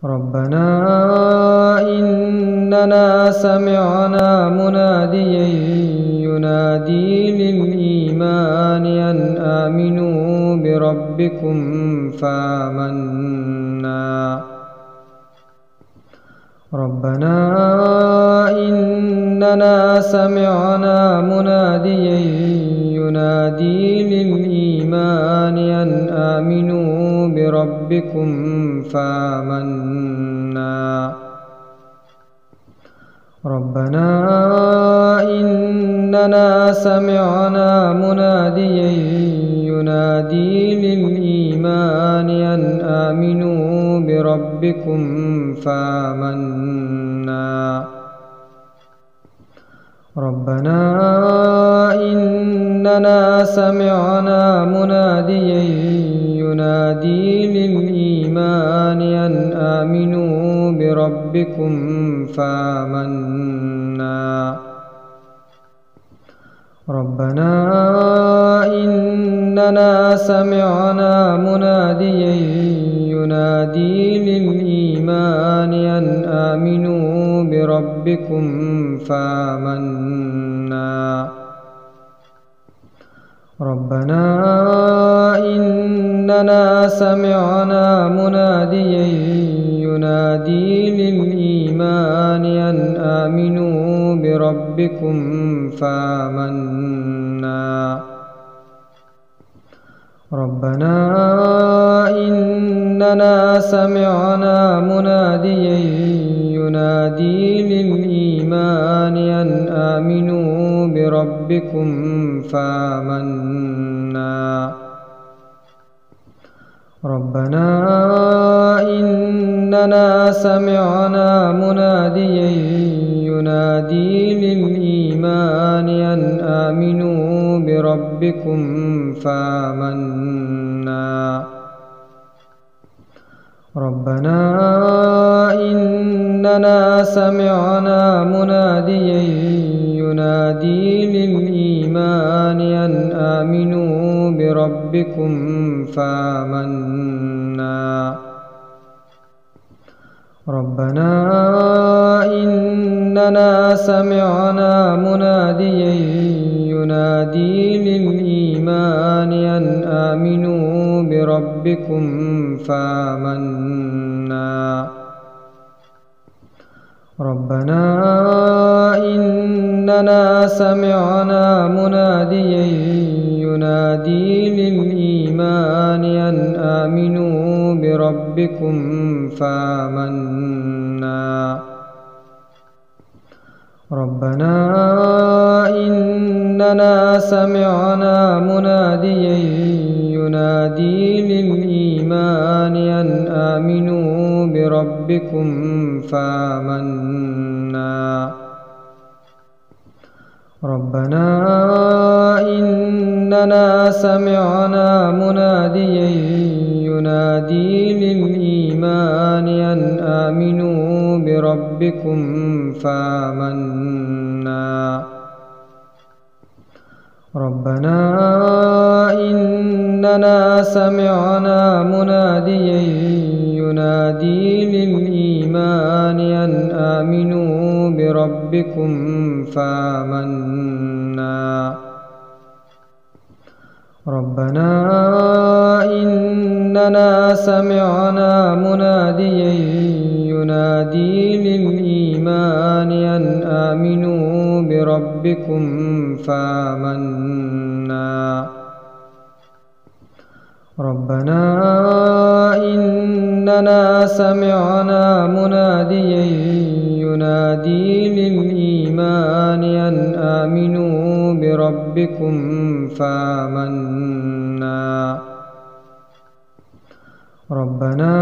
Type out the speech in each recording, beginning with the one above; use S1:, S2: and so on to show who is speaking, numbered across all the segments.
S1: ربنا إننا سمعنا مناديا ينادي للإيمان أن آمنوا بربكم فآمنا. ربنا إننا سمعنا مناديا ينادي للإيمان أن آمنوا بربكم فآمنا. ربنا إننا سمعنا مناديا ينادي للإيمان أن آمنوا بربكم فآمنا. ربنا إننا سمعنا مناديا ينادي للإيمان أن آمنوا بربكم فآمنا. ربنا إننا سمعنا مناديا ينادي للإيمان أن آمنوا بربكم فآمنا. ربنا إننا سمعنا مناديا ينادي للإيمان أن آمنوا بربكم فآمنا. ربنا إننا سمعنا مناديا ينادي للإيمان أن آمنوا بربكم فآمنا. ربنا إننا سمعنا مناديا ينادي للإيمان أن آمنوا بربكم فآمنا. ربنا إننا سمعنا مناديا ينادي للإيمان أن آمنوا بربكم فآمنا. ربنا إننا سمعنا مناديا ينادي للإيمان أن آمنوا بربكم فآمنا. ربنا إننا سمعنا مناديا ينادي للإيمان أن آمنوا بربكم فآمنا. ربنا إننا سمعنا مناديا ينادي للإيمان أن آمنوا بربكم فآمنا. ربنا إننا سمعنا مناديا ينادي للإيمان أن آمنوا بربكم فآمنا. ربنا إننا سمعنا مناديا ينادي للإيمان أن آمنوا بربكم فآمنا. ربنا إننا سمعنا مناديا ينادي للإيمان أن آمنوا بربكم فآمنا. ربنا إننا سمعنا مناديا ينادي للإيمان أن آمنوا بربكم فآمنا. ربنا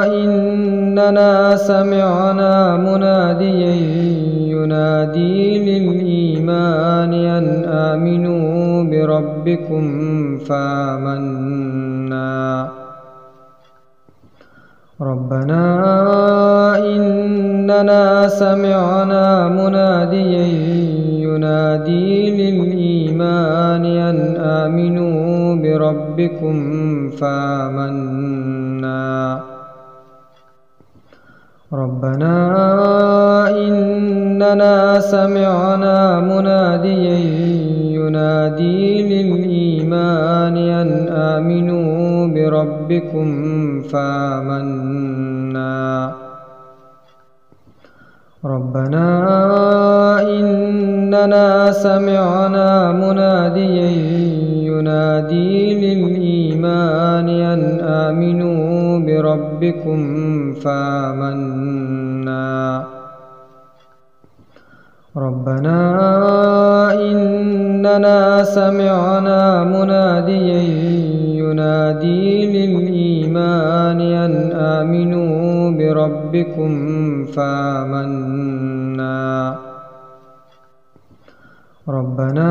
S1: إننا سمعنا مناديا ينادي للإيمان أن آمنوا بربكم فآمنا. ربنا إننا سمعنا مناديا ينادي للإيمان أن آمنوا بربكم فآمنا. ربنا إننا سمعنا مناديا ينادي للإيمان أن آمنوا بربكم فآمنا ربنا إننا سمعنا مناديا ينادي للإيمان أن آمنوا بربكم فآمنا ربنا إننا سمعنا مناديا ينادي للإيمان أن آمنوا بربكم فآمنا ربنا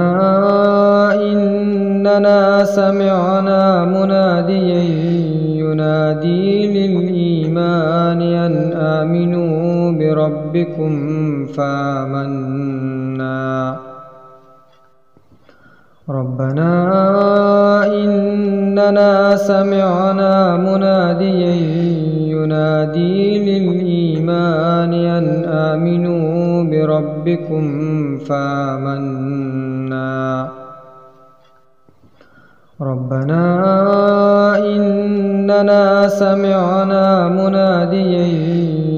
S1: إننا سمعنا مناديا ينادي للإيمان أن آمنوا بربكم فآمنا ربنا إننا سمعنا مناديا ينادي للإيمان أن آمنوا بربكم فآمنا ربنا إننا سمعنا مناديا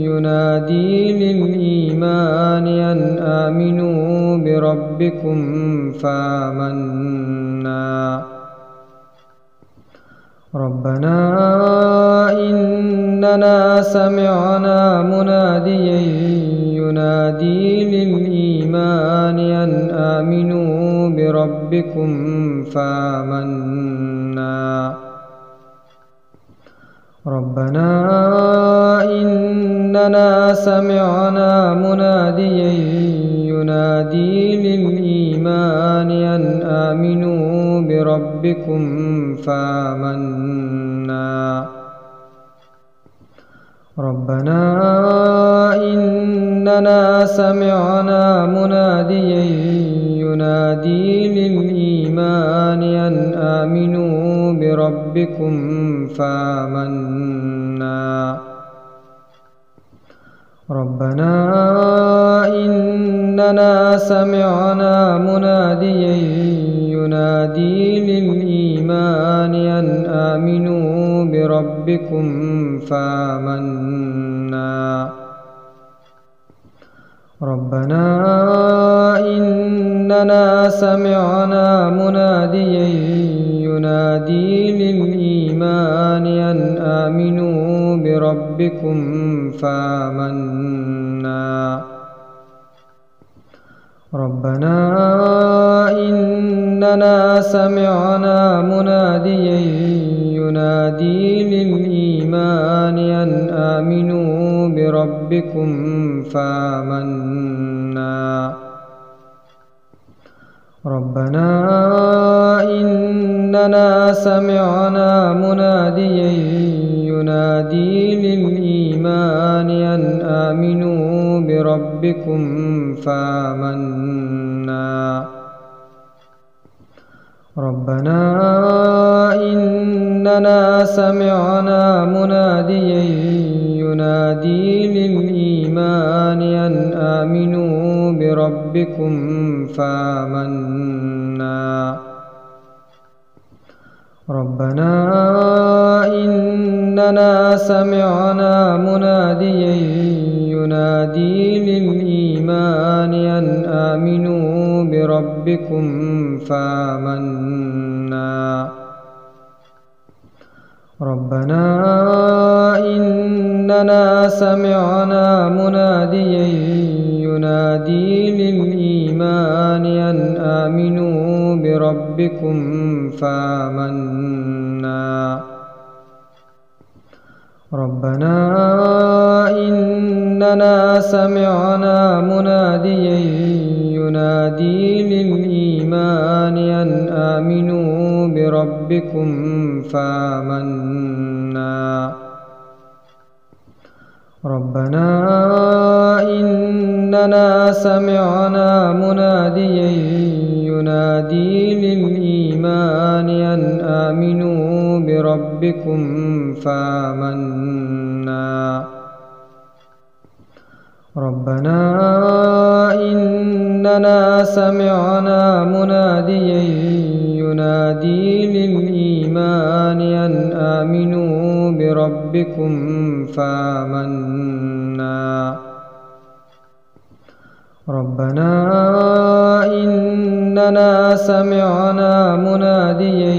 S1: ينادي للإيمان أن آمنوا بربكم فآمنا ربنا إننا سمعنا مناديا ينادي للإيمان أن آمنوا بربكم فآمنا ربنا إننا سمعنا مناديا ينادي للإيمان أن آمنوا بربكم فآمنا ربنا إننا سمعنا مناديا ينادي للإيمان أن آمنوا بربكم فآمنا ربنا إننا سمعنا مناديا ينادي للإيمان أن آمنوا بربكم فآمنا ربنا إننا سمعنا مناديا ينادي للإيمان أن آمنوا بربكم فآمنا ربنا إننا سمعنا مناديا ينادي للإيمان أن آمنوا بربكم فآمنا ربنا إننا سمعنا مناديا ينادي للإيمان أن آمنوا بربكم فآمنا ربنا إننا سمعنا مناديا ينادي للإيمان أن آمنوا بربكم فآمنا ربنا إننا سمعنا مناديا ينادي للإيمان أن آمنوا بربكم فآمنا ربنا إننا سمعنا مناديا ينادي للإيمان أن آمنوا بربكم فآمنا ربنا إننا سمعنا مناديا ينادي للإيمان أن آمنوا بربكم فآمنا ربنا إننا سمعنا مناديا ينادي للإيمان أن آمنوا بربكم فآمنا ربنا إننا سمعنا مناديا ينادي للإيمان أن آمنوا بربكم فآمنا ربنا إننا سمعنا مناديا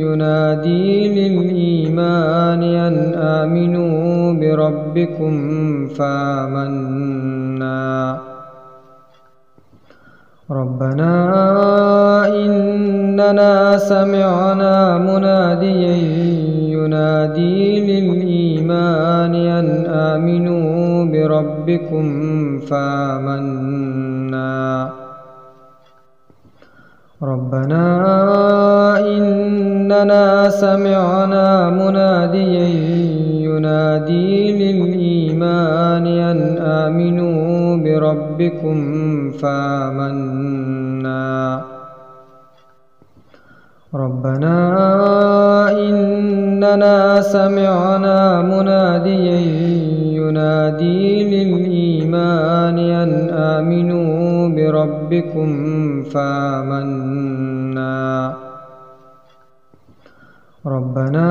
S1: ينادي للإيمان أن آمنوا بربكم فآمنا ربنا إننا سمعنا مناديا ينادي للإيمان أن آمنوا بربكم فآمنا ربنا إننا سمعنا مناديا ينادي للإيمان أن آمنوا بربكم فآمنا ربنا إننا سمعنا مناديا ينادي للإيمان أن آمنوا بربكم فآمنا ربنا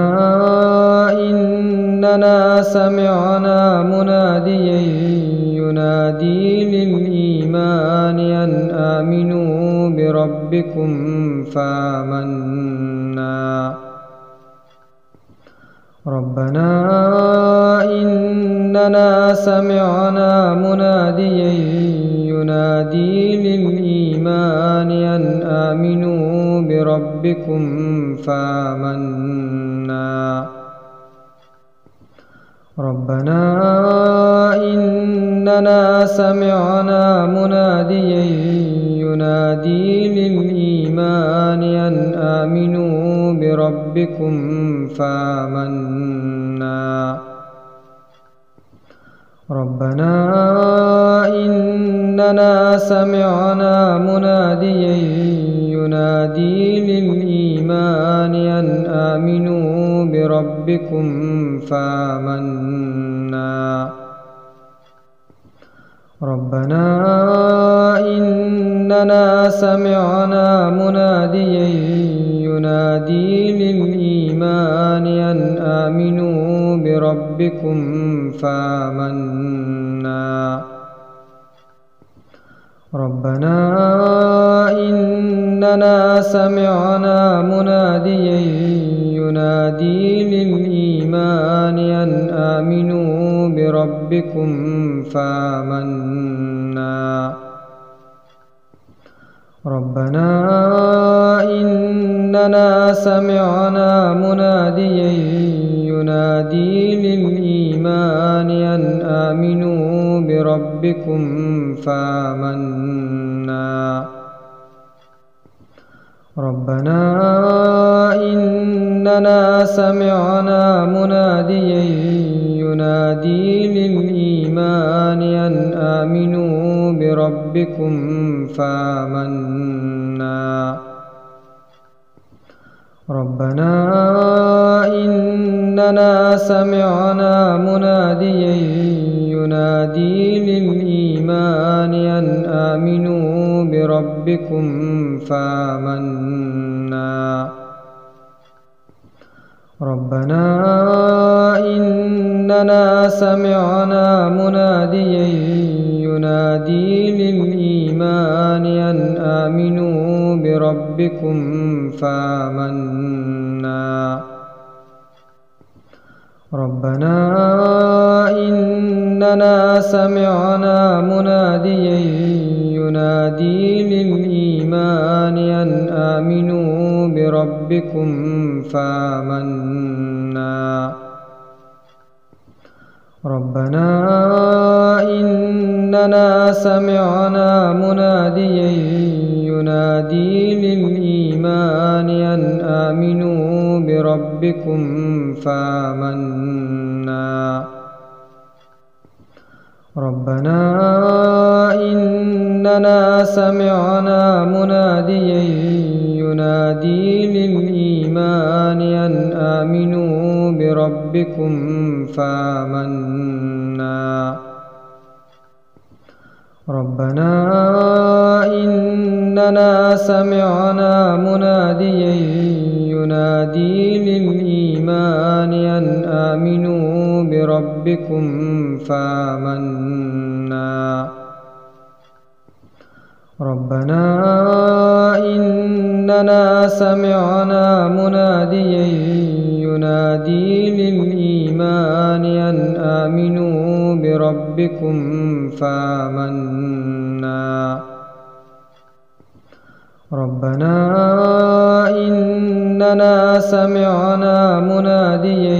S1: إننا سمعنا مناديا ينادي للإيمان أن آمنوا بربكم فآمنا ربنا إننا سمعنا مناديا ينادي للإيمان أن آمنوا بربكم فآمنا ربنا إننا سمعنا مناديا ينادي للإيمان أن آمنوا بربكم فآمنا ربنا إننا سمعنا مناديا ينادي للإيمان أن آمنوا بربكم فآمنا ربنا إننا سمعنا مناديا ينادي للإيمان أن آمنوا بربكم فآمنا ربنا إننا سمعنا مناديا ينادي للإيمان أن آمنوا بربكم فآمنا ربنا إننا سمعنا مناديا ينادي للإيمان أن آمنوا بربكم فآمنا ربنا إننا سمعنا مناديا ينادي للإيمان أن آمنوا بربكم فآمنا ربنا إننا سمعنا مناديا ينادي للإيمان أن آمنوا بربكم فآمنا ربنا إننا سمعنا مناديا ينادي للإيمان أن آمنوا بربكم فآمنا ربنا إننا سمعنا مناديا ينادي للإيمان أن آمنوا بربكم فآمنا ربنا إننا سمعنا مناديا ينادي للإيمان أن آمنوا بربكم فآمنا ربنا إننا سمعنا مناديا ينادي للإيمان أن آمنوا بربكم فآمنا ربنا إننا سمعنا مناديا ينادي للإيمان أن آمنوا بربكم فآمنا ربنا إننا سمعنا مناديا ينادي للإيمان أن آمنوا بربكم فآمنا ربنا إننا سمعنا مناديا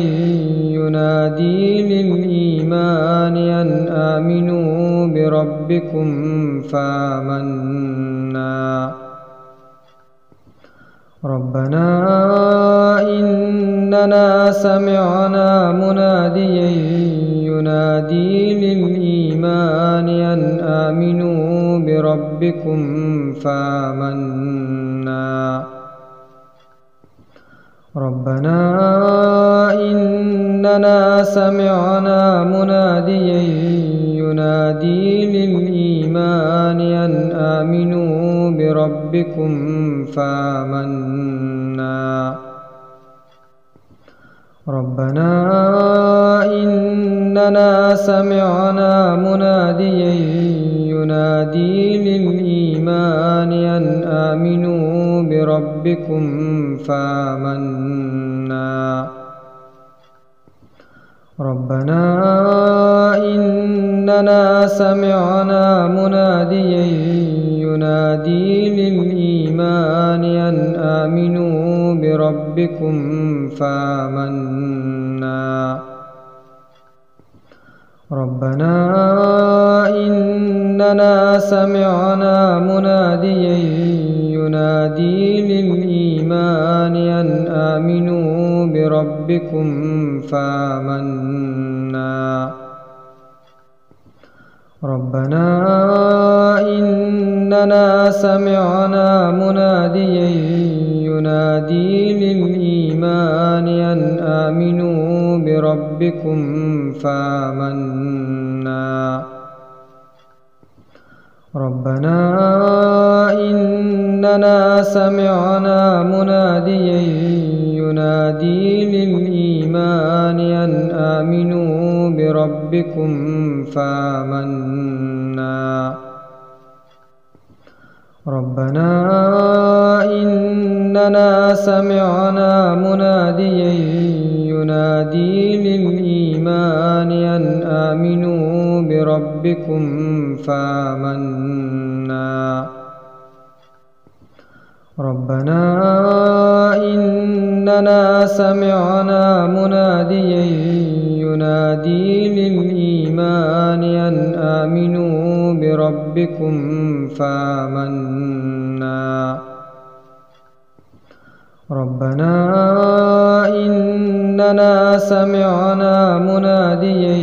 S1: ينادي للإيمان أن آمنوا بربكم فآمنا ربنا إننا سمعنا مناديا ينادي للإيمان أن آمنوا بربكم فآمنا ربنا إننا سمعنا مناديا ينادي للإيمان أن آمنوا بربكم فآمنا ربنا إننا سمعنا مناديا ينادي للإيمان أن آمنوا بربكم فآمنا ربنا إننا سمعنا مناديا ينادي للإيمان أن آمنوا بربكم فآمنا ربنا إننا سمعنا مناديا ينادي للإيمان أن آمنوا بربكم فآمنا ربنا إننا سمعنا مناديا ينادي للإيمان أن آمنوا بربكم فآمنا ربنا إننا سمعنا مناديا ينادي للإيمان أن آمنوا بربكم فآمنا ربنا إننا سمعنا مناديا ينادي للإيمان أن آمنوا بربكم فآمنا ربنا إننا سمعنا مناديا ينادي للإيمان أن آمنوا بربكم فآمنا ربنا إننا سمعنا مناديا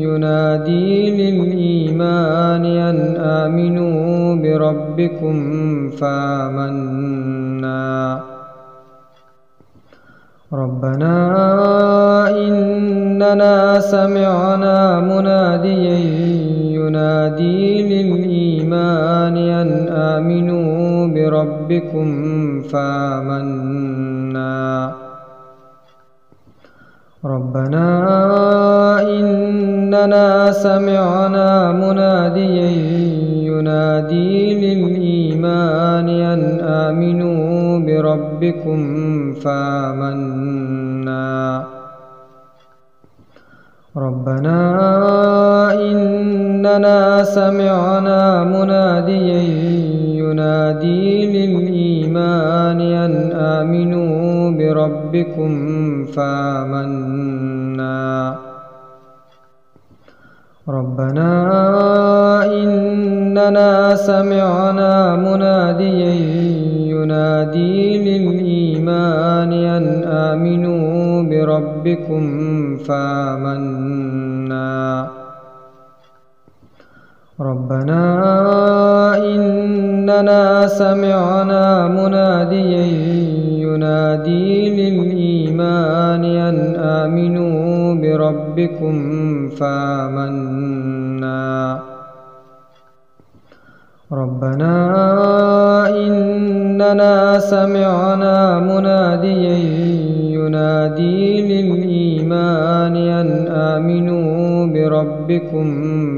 S1: ينادي للإيمان أن آمنوا بربكم فآمنا ربنا إننا سمعنا مناديا ينادي للإيمان أن آمنوا بربكم فآمنا ربنا إننا سمعنا مناديا ينادي للإيمان أن آمنوا بربكم فآمنا ربنا إننا سمعنا مناديا ينادي للإيمان أن آمنوا بربكم فآمنا ربنا إننا سمعنا مناديا ينادي للإيمان أن آمنوا بربكم فآمنا ربنا إننا سمعنا مناديا ينادي للإيمان أن آمنوا بربكم فآمنا ربنا إننا سمعنا مناديا ينادي للإيمان أن آمنوا بربكم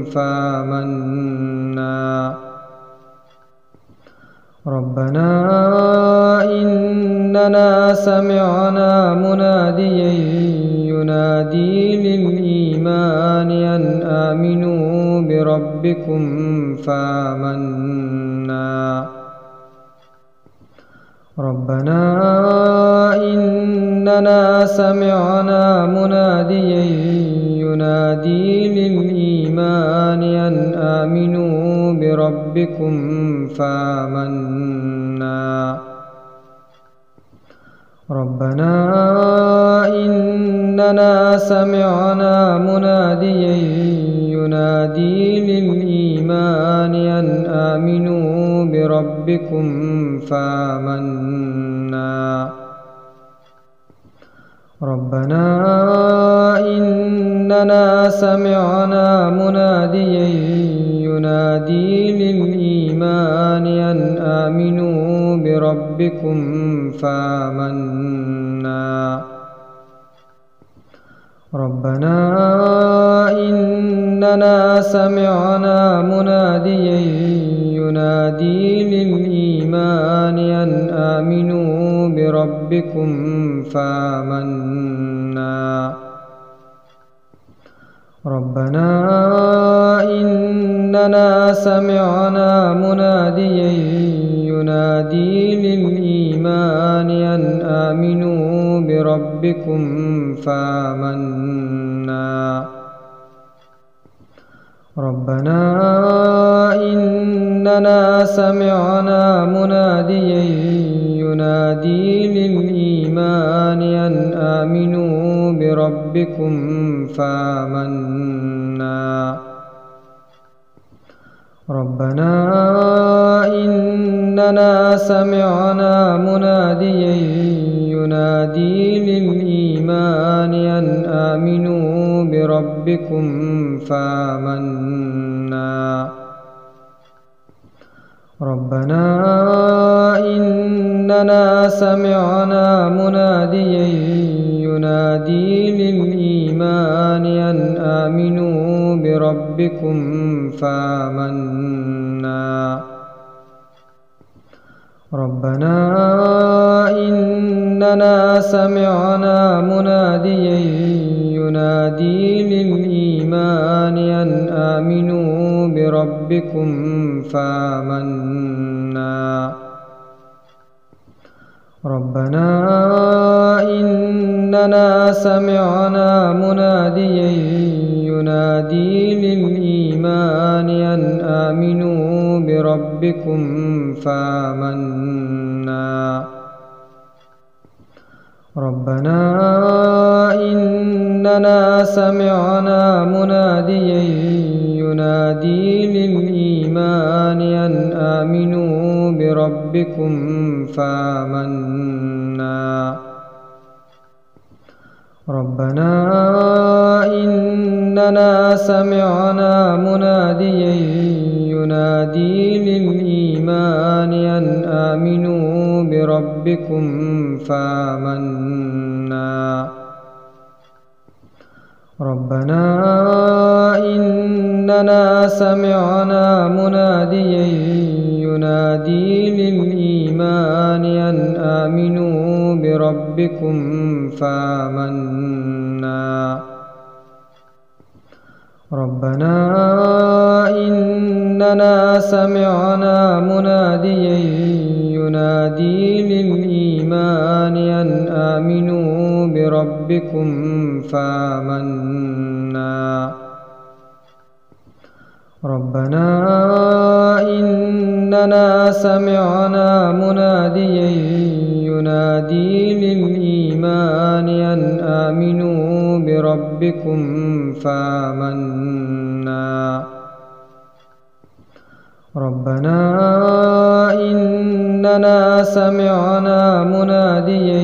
S1: فآمنا ربنا إننا سمعنا مناديا ينادي للإيمان أن آمنوا بربكم فآمنا ربنا إننا سمعنا مناديا ينادي للإيمان أن آمنوا بربكم فآمنا ربنا إننا سمعنا مناديا ينادي للإيمان أن آمنوا بربكم فآمنا ربنا إننا سمعنا مناديا ينادي للإيمان أن آمنوا بربكم فآمنا ربنا إننا سمعنا مناديا ينادي للإيمان أن آمنوا بربكم فآمنا ربنا إننا سمعنا مناديا ينادي للإيمان أن آمنوا بربكم فآمنا ربنا إننا سمعنا مناديا ينادي للإيمان أن آمنوا بربكم فآمنا ربنا إننا سمعنا مناديا ينادي للإيمان أن آمنوا بربكم فآمنا ربنا إننا سمعنا مناديا ينادي للإيمان أن آمنوا بربكم فآمنا ربنا إننا سمعنا مناديا ينادي للإيمان أن آمنوا بربكم فآمنا ربنا إننا سمعنا مناديا ينادي للإيمان أن آمنوا بربكم فآمنا ربنا إننا سمعنا مناديا ينادي للإيمان أن آمنوا بربكم فآمنا ربنا إننا سمعنا مناديا ينادي للإيمان أن آمنوا بربكم فآمنا ربنا إننا سمعنا مناديا ينادي للإيمان أن آمنوا بربكم فآمنا ربنا إننا سمعنا مناديا ينادي للإيمان أن آمنوا بربكم فآمنا ربنا إننا سمعنا مناديا ينادي للإيمان أن آمنوا بربكم فآمنا ربنا إننا سمعنا مناديا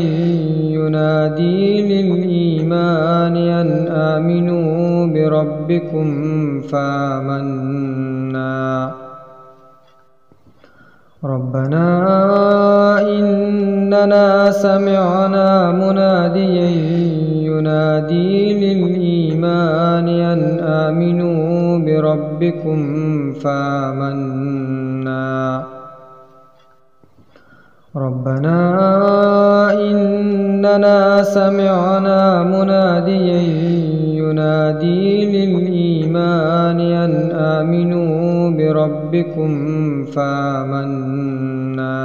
S1: ينادي للإيمان أن آمنوا بربكم فآمنا ربنا إننا سمعنا مناديا ينادي للإيمان أن آمنوا بربكم فآمنا ربنا إننا سمعنا مناديا ينادي للإيمان أن آمنوا بربكم فآمنا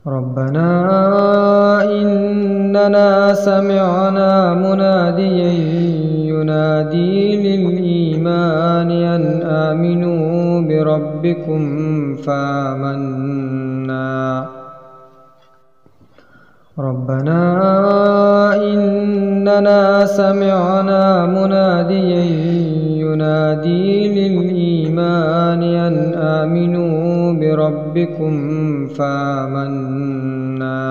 S1: ربنا إننا سمعنا مناديا ينادي للإيمان أن آمنوا بربكم فآمنا ربنا إننا سمعنا مناديا ينادي للإيمان أن آمنوا بربكم فآمنا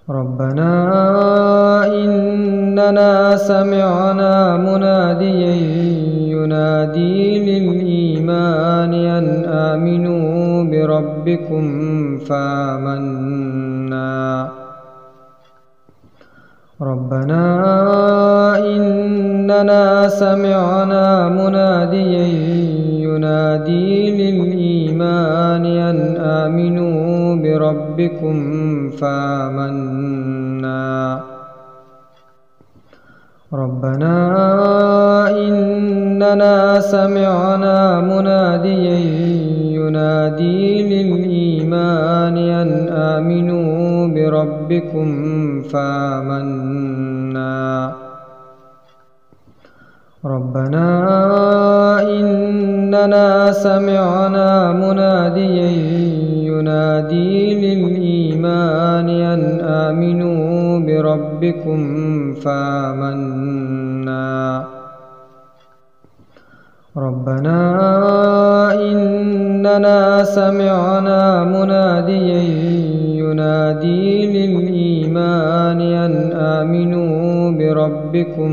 S1: ربنا إننا سمعنا مناديا ينادي للإيمان أن آمنوا بربكم فآمنا ربنا إننا سمعنا مناديا ينادي للإيمان أن آمنوا بربكم فآمنا ربنا إننا سمعنا مناديا ينادي للإيمان أن آمنوا بربكم فآمنا ربنا إننا سمعنا مناديا ينادي للإيمان أن آمنوا بربكم فآمنا ربنا إننا سمعنا مناديا ينادي للإيمان أن آمنوا بربكم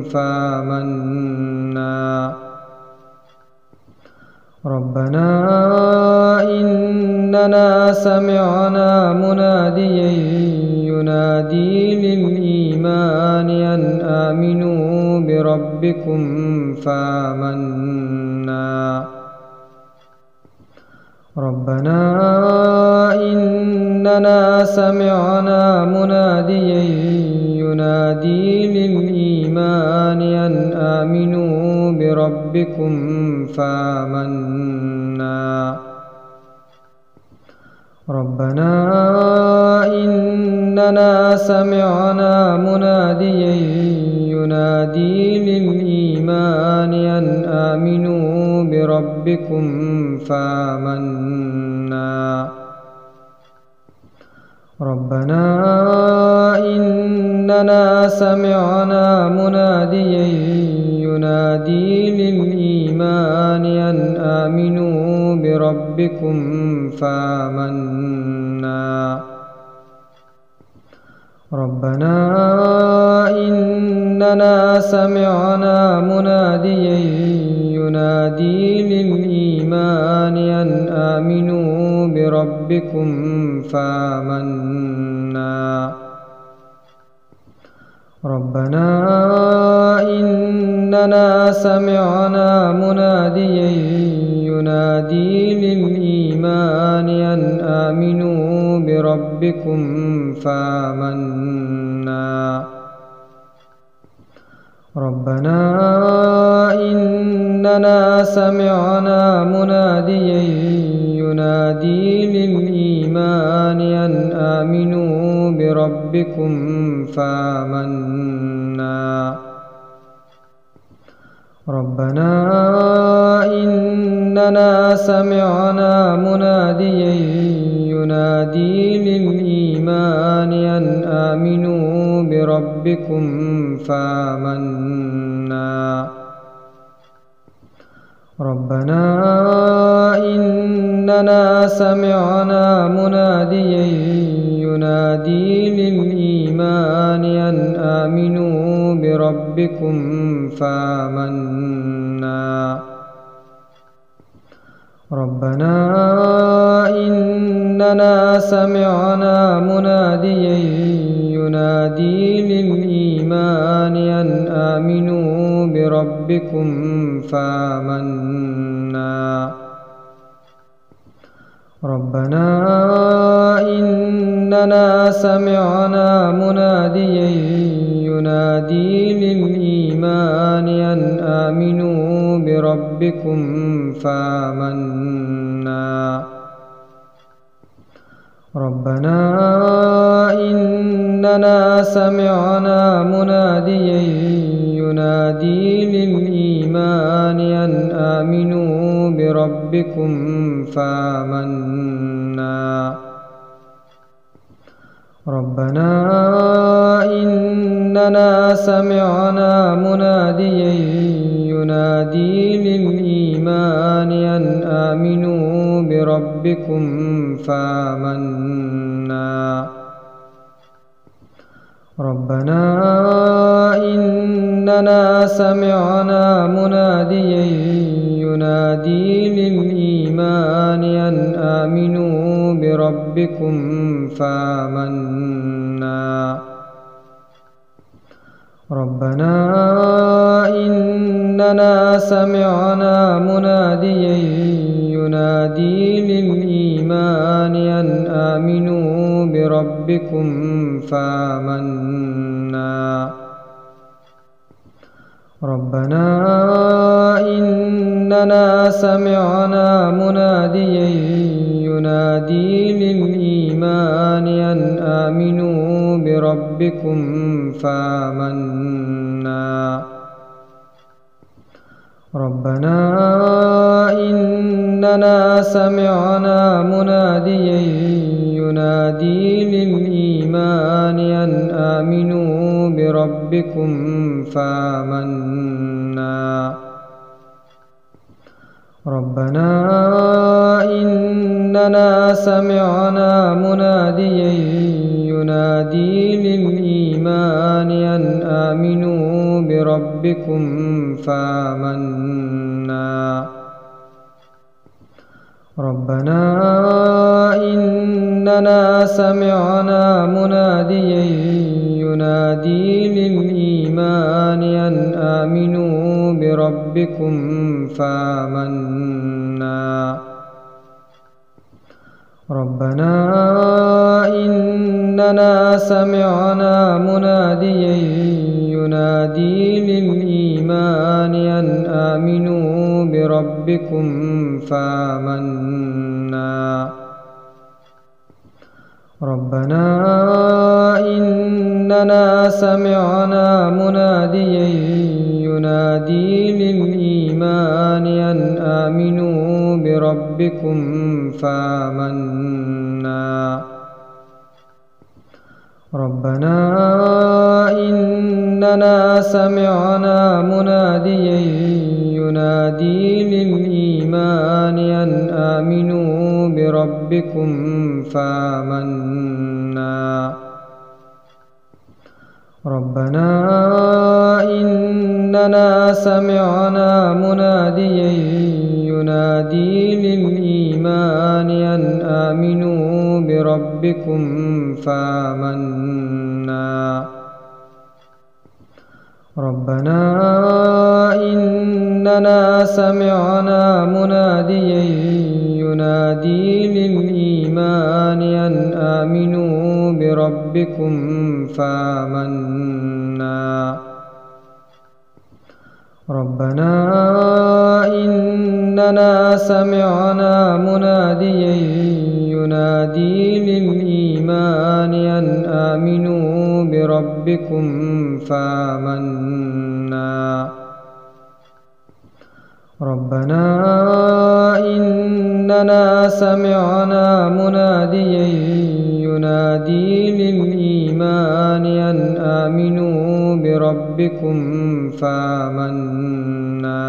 S1: فآمنا ربنا إننا سمعنا مناديا ينادي للإيمان أن آمنوا بربكم فآمنا ربنا إننا سمعنا مناديا ينادي للإيمان أن آمنوا بربكم فآمنا ربنا إننا سمعنا مناديا ينادي للإيمان أن آمنوا بربكم فآمنا ربنا إننا سمعنا مناديا ينادي للإيمان أن آمنوا بربكم فآمنا ربنا إننا سمعنا مناديا ينادي للإيمان أن آمنوا بربكم فآمنا ربنا إننا سمعنا مناديا ينادي للإيمان أن آمنوا بربكم فآمنا ربنا إننا سمعنا مناديا ينادي للإيمان أن آمنوا بربكم فآمنا ربنا إننا سمعنا مناديا ينادي للإيمان أن آمنوا بربكم فآمنا ربنا إننا سمعنا مناديا ينادي للإيمان أن آمنوا بربكم فآمنا ربنا إننا سمعنا مناديا ينادي للإيمان أن آمنوا بربكم فآمنا ربنا إننا سمعنا مناديا ينادي للإيمان أن آمنوا بربكم فآمنا ربنا إننا سمعنا مناديا ينادي للإيمان أن آمنوا بربكم فآمنا ربنا إننا سمعنا مناديا ينادي للإيمان أن آمنوا بربكم فآمنا ربنا إننا سمعنا مناديا ينادي للإيمان أن آمنوا بربكم فآمنا ربنا إننا سمعنا مناديا ينادي للإيمان أن آمنوا بربكم فآمنا ربنا إننا سمعنا مناديا ينادي للإيمان أن آمنوا بربكم فآمنا ربنا إننا سمعنا مناديا ينادي للإيمان أن آمنوا بربكم فآمنا ربنا إننا سمعنا مناديا ينادي للإيمان أن آمنوا بربكم فآمنا ربنا إننا سمعنا مناديا ينادي للإيمان أن آمنوا بربكم فآمنا ربنا إننا سمعنا مناديا ينادي للإيمان أن آمنوا بربكم فآمنا ربنا إننا سمعنا مناديا ينادي للإيمان أن آمنوا بربكم فآمنا ربنا إننا سمعنا مناديا ينادي للإيمان أن آمنوا بربكم فآمنا ربنا إننا سمعنا مناديا ينادي للإيمان أن آمنوا بربكم فآمنا ربنا إننا سمعنا مناديا ينادي للإيمان أن آمنوا بربكم فآمنا ربنا إننا سمعنا مناديا ينادي للإيمان أن آمنوا بربكم فآمنا ربنا إننا سمعنا مناديا ينادي للإيمان أن آمنوا بربكم فآمنا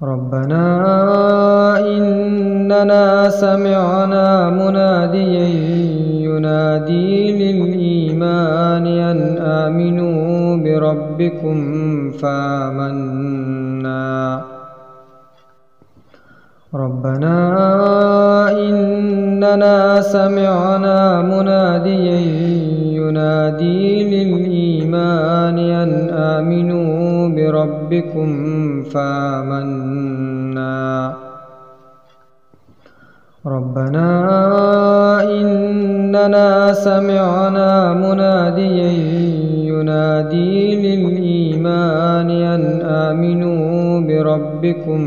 S1: ربنا إننا سمعنا مناديا ينادي للإيمان أن آمنوا بربكم فآمنا ربنا إننا سمعنا مناديا ينادي للإيمان أن آمنوا بربكم فآمنا ربنا إننا سمعنا مناديا ينادي للإيمان أن آمنوا بربكم